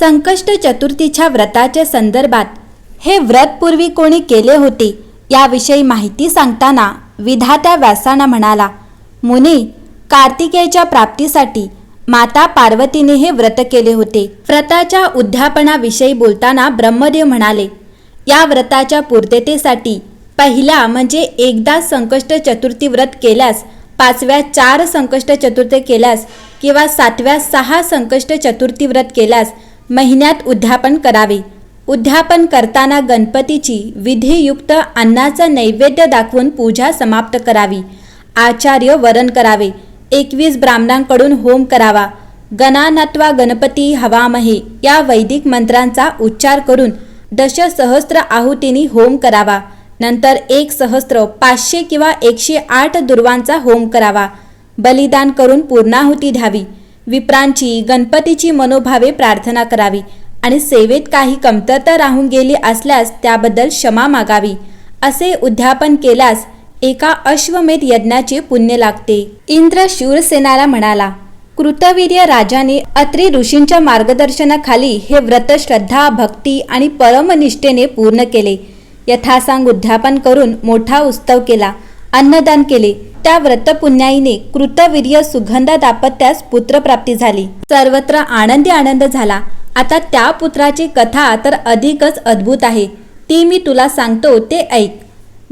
संकष्ट चतुर्थीच्या व्रताच्या संदर्भात हे व्रत पूर्वी कोणी केले होते याविषयी माहिती सांगताना विधात्या व्यासांना म्हणाला, मुनी, कार्तिकेयच्या प्राप्तीसाठी माता पार्वतीने हे व्रत केले होते. व्रताच्या उद्यापनाविषयी बोलताना ब्रह्मदेव म्हणाले, या व्रताच्या पूर्ततेसाठी पहिला म्हणजे एकदा संकष्ट चतुर्थी व्रत केल्यास, पाचव्या 4 संकष्ट चतुर्थी केल्यास किंवा 7व्या 6 संकष्ट चतुर्थी व्रत केल्यास महिन्यात उद्यापन करावे. उद्यापन करताना गणपतीची विधियुक्त अन्नाचा नैवेद्य दाखवून पूजा समाप्त करावी. आचार्य वरण करावे. 21 ब्राह्मणांकडून होम करावा. गणानत्वा गणपती हवामहे या वैदिक मंत्रांचा उच्चार करून दशसहस्त्र आहुतींनी होम करावा. नंतर 1 सहस्त्र, 500 किंवा 108 दुर्वांचा होम करावा. बलिदान करून पूर्णाहुती द्यावी. विप्रांची गणपतीची मनोभावे प्रार्थना करावी आणि सेवेत काही कमतरता राहून गेली असल्यास त्याबद्दल क्षमा मागावी. असे उद्यापन केल्यास एका अश्वमेध यज्ञाचे पुण्य लागते. इंद्र शूरसेनाला म्हणाला, कृतवीर्य राजाने अत्रि ऋषींच्या मार्गदर्शनाखाली हे व्रत श्रद्धा, भक्ती आणि परमनिष्ठेने पूर्ण केले. यथासांग उद्यापन करून मोठा उत्सव केला. अन्नदान केले. त्या व्रतपुण्याईने कृतवीर्य सुगंधा दाम्पत्यास पुत्रप्राप्ती झाली. सर्वत्र आनंदी आनंद झाला. आता त्या पुत्राची कथा तर अधिकच अद्भुत आहे. ती मी तुला सांगतो, ते ऐक.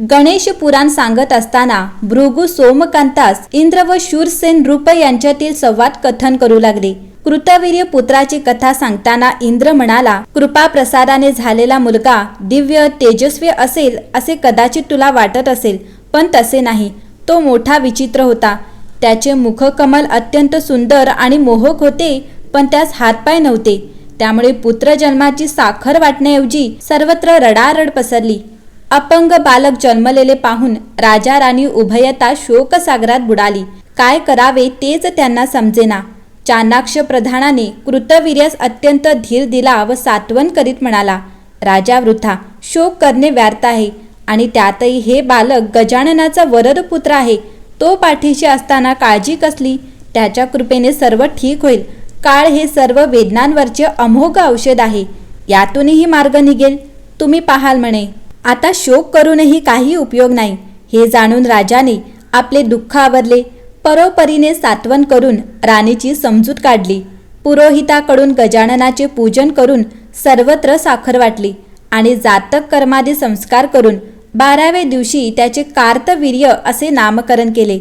गणेश पुराण सांगत असताना भृगु सोमकांतास इंद्र व शूरसेन रूप यांच्यातील संवाद कथन करू लागले. कृतवीर्य पुत्राची कथा सांगताना इंद्र म्हणाला, कृपा प्रसादाने झालेला मुलगा दिव्य तेजस्वी असेल असे कदाचित तुला वाटत असेल, पण तसे नाही. तो मोठा विचित्र होता. त्याचे मुखकमल अत्यंत सुंदर आणि मोहक होते, पण त्यास हातपाय नव्हते. त्यामुळे पुत्रजन्माची साखर वाटण्याऐवजी सर्वत्र रडारड पसरली. अपंग बालक जन्मलेले पाहून राजा राणी उभयता शोकसागरात बुडाली. काय करावे तेच त्यांना समजेना. चाणाक्ष प्रधानाने कृतवीर्यास अत्यंत धीर दिला व सात्वन करीत म्हणाला, राजा वृथा शोक करणे व्यर्थ आहे आणि त्यातही हे बालक गजाननाचा वरद पुत्र आहे. तो पाठीशी असताना काळजी कसली? त्याच्या कृपेने सर्व ठीक होईल. काळ हे सर्व वेदनांवरचे अमोघ औषध आहे. यातूनही मार्ग निघेल. तुम्ही पाहाल म्हणे. आता शोक करूनही काही उपयोग नाही. हे जाणून राजाने आपले दुःख आवरले. परोपरीने सात्वन करून राणीची समजूत काढली. पुरोहिताकडून गजाननाचे पूजन करून सर्वत्र साखर वाटली आणि जातक कर्मादी संस्कार करून 12व्या दिवशी त्याचे कार्तवीर्य असे नामकरण केले.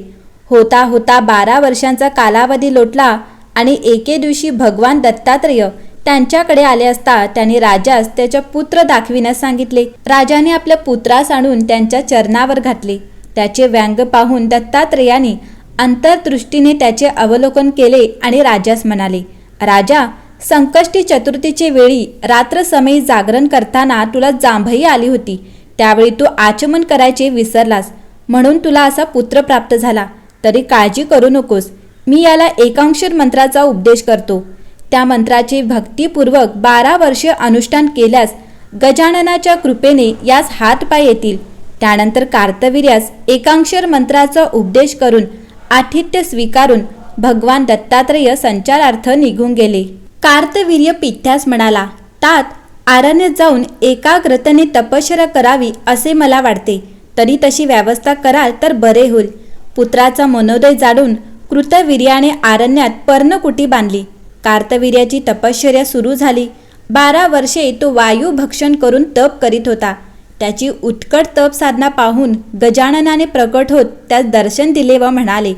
होता होता 12 वर्षांचा कालावधी लोटला आणि एके दिवशी भगवान दत्तात्रेय त्यांच्याकडे आले असता त्यांनी राजास त्याचा पुत्र दाखविण्यास सांगितले. राजाने आपल्या पुत्रास आणून त्यांच्या चरणावर घातले. त्याचे व्यंग पाहून दत्तात्रेयाने अंतर्दृष्टीने त्याचे अवलोकन केले आणि राजास म्हणाले, राजा, संकष्टी चतुर्थीचे वेळी रात्रसमयी जागरण करताना तुला जांभई आली होती. त्यावेळी तू आचमन करायचे विसरलास, म्हणून तुला असा पुत्र प्राप्त झाला. तरी काळजी करू नकोस. मी याला एकांक्षर मंत्राचा उपदेश करतो. त्या मंत्राचे भक्तिपूर्वक 12 वर्षे अनुष्ठान केल्यास गजाननाच्या कृपेने यास हातपाय येतील. त्यानंतर कार्तवीर्यास एकांक्षर मंत्राचा उपदेश करून आतिथ्य स्वीकारून भगवान दत्तात्रेय संचारार्थ निघून गेले. कार्तवीर्य पित्यास म्हणाला, तात, आरण्यात जाऊन एकाग्रतेने तपश्चर्या करावी असे मला वाटते. तरी तशी व्यवस्था कराल तर बरे होईल. पुत्राचा मनोदय जाणून कृतवीर्याने आरण्यात पर्णकुटी बांधली. कार्तवीर्याची तपश्चर्या सुरू झाली. 12 वर्षे तो वायू भक्षण करून तप करीत होता. त्याची उत्कट तप साधना पाहून गजाननाने प्रकट होत त्यास दर्शन दिले व म्हणाले,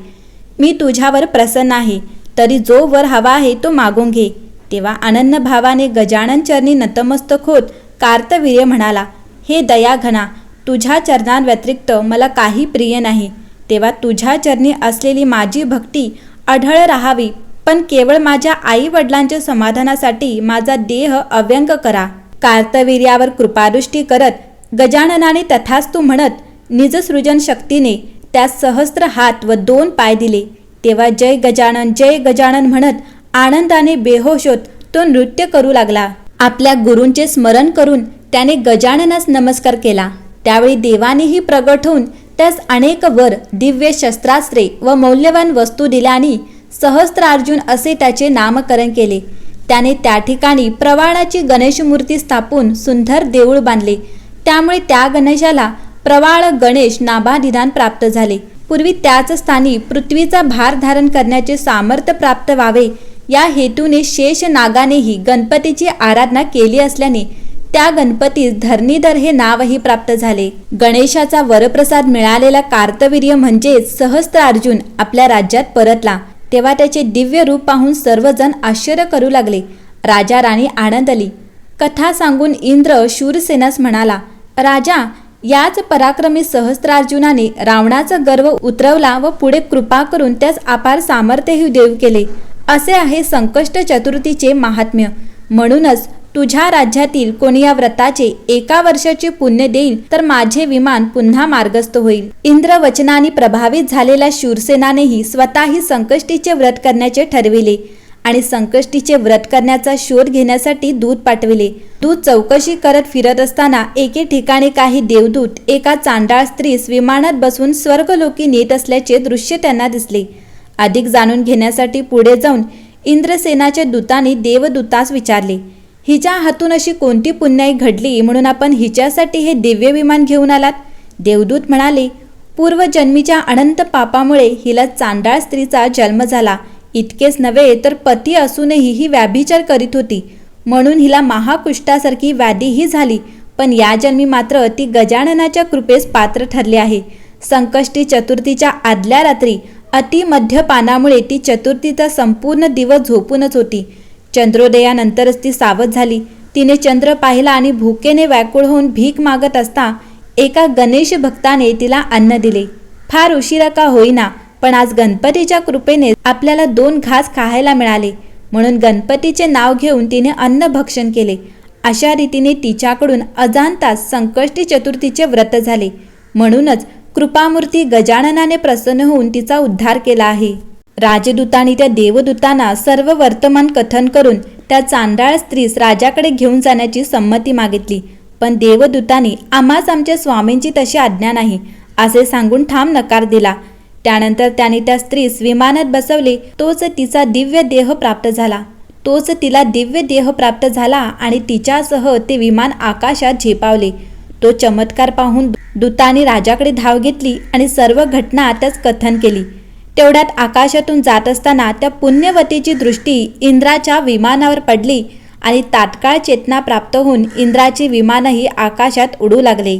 मी तुझ्यावर प्रसन्न आहे. तरी जो वर हवा आहे तो मागून घे. तेव्हा अनन्य भावाने गजानन चरणी नतमस्तक होत कार्तवीर्य म्हणाला, हे दयाघना, तुझ्या चरणांव्यतिरिक्त मला काही प्रिय नाही. तेव्हा तुझ्या चरणी असलेली माझी भक्ती अढळ राहावी, पण केवळ माझ्या आई वडिलांच्या समाधानासाठी माझा देह अव्यंग करा. कार्तवीर्यावर कृपादृष्टी करत गजाननाने तथास्तु म्हणत निजसृजन शक्तीने त्यास सहस्त्र हात व 2 पाय दिले. तेव्हा जय गजानन म्हणत आनंदाने बेहोश होत तो नृत्य करू लागला. आपल्या गुरूंचे स्मरण करून त्याने गजाननास नमस्कार केला. त्यावेळी देवानेही प्रगट होऊन त्यास अनेक वर, दिव्य शस्त्रास्त्रे व मौल्यवान वस्तू दिल्या आणि सहस्त्रार्जुन असे त्याचे नामकरण केले. त्याने त्या ठिकाणी प्रवाळाची गणेश मूर्ती स्थापून सुंदर देऊळ बांधले. त्यामुळे त्या गणेशाला प्रवाळ गणेश नामाभिधान प्राप्त झाले. पूर्वी त्याच स्थानी पृथ्वीचा भार धारण करण्याचे सामर्थ्य प्राप्त व्हावे या हेतूने शेष नागानेही गणपतीची आराधना केली असल्याने त्या गणपतीस धरणीधर हे नावही प्राप्त झाले. गणेशाचा वरप्रसाद मिळालेला कार्तवीर्य म्हणजेच सहस्त्रार्जुन आपल्या राज्यात परतला तेव्हा त्याचे दिव्य रूप पाहून सर्वजण आश्चर्य करू लागले. राजा राणी आनंदली. कथा सांगून इंद्र शूरसेनास म्हणाला, राजा, याच पराक्रमी सहस्त्रार्जुनाने रावणाचा गर्व उतरवला व पुढे कृपा करून त्यास अपार सामर्थ्यही देऊ केले. असे आहे संकष्ट चतुर्थीचे महात्म्य. म्हणूनच तुझ्या राज्यातील कोणी या व्रताचे 1 वर्षाचे पुण्य देईल तर माझे विमान पुन्हा मार्गस्थ होईल. इंद्र वचनाने प्रभावित झालेल्या शूरसेनानेही स्वतःही संकष्टीचे व्रत करण्याचे ठरविले आणि संकष्टीचे व्रत करण्याचा शोध घेण्यासाठी दूत पाठविले. दूत चौकशी करत फिरत असताना एके ठिकाणी काही देवदूत एका चांडाळ स्त्रीस विमानात बसवून स्वर्गलोकी नेत असल्याचे दृश्य त्यांना दिसले. अधिक जाणून घेण्यासाठी पुढे जाऊन इंद्रसेनाच्या दूतांनी देवदूतास विचारले, हिच्या हातून अशी कोणती पुण्याई घडली म्हणून आपण हिच्यासाठी हे दिव्य विमान घेऊन आलात? देवदूत म्हणाले, पूर्वजन्मीच्या अनंत पापामुळे हिला चांडाळ स्त्रीचा जन्म झाला. इतकेच नव्हे तर पती असूनही ही व्याभिचार करीत होती, म्हणून हिला महाकुष्ठासारखी व्याधीही झाली. पण या जन्मी मात्र ती गजाननाच्या कृपेस पात्र ठरली आहे. संकष्टी चतुर्थीच्या आदल्या रात्री अति मद्यपानामुळे ती चतुर्थीचा संपूर्ण दिवस झोपूनच होती. चंद्रोदयानंतरच ती सावध झाली. तिने चंद्र पाहिला आणि भुकेने व्याकुळ होऊन भीक मागत असता एका गणेश भक्ताने तिला अन्न दिले. फार उशिरा का होईना पण आज गणपतीच्या कृपेने आपल्याला 2 घास खायला मिळाले, म्हणून गणपतीचे नाव घेऊन तिने अन्न भक्षण केले. अशा रीतीने तिच्याकडून अजाणताच संकष्टी चतुर्थीचे व्रत झाले. म्हणूनच कृपामूर्ती गजाननाने प्रसन्न होऊन तिचा उद्धार केला आहे. राजदूतांनी त्या देवदूतांना सर्व वर्तमान कथन करून त्या चांडाळ स्त्रीस राजाकडे घेऊन जाण्याची संमती मागितली. पण देवदूतांनी आम्हास आमच्या स्वामींची तशी आज्ञा नाही असे सांगून ठाम नकार दिला. त्यानंतर त्याने त्या स्त्रीस विमानात बसवले. तोच तिला दिव्य देह प्राप्त झाला आणि तिच्यासह ते विमान आकाशात झेपावले. तो चमत्कार पाहून दूतांनी राजाकडे धाव घेतली आणि सर्व घटना त्यास कथन केली. तेवढ्यात आकाशातून जात असताना त्या पुण्यवतीची दृष्टी इंद्राच्या विमानावर पडली आणि तात्काळ चेतना प्राप्त होऊन इंद्राचे विमानही आकाशात उडू लागले.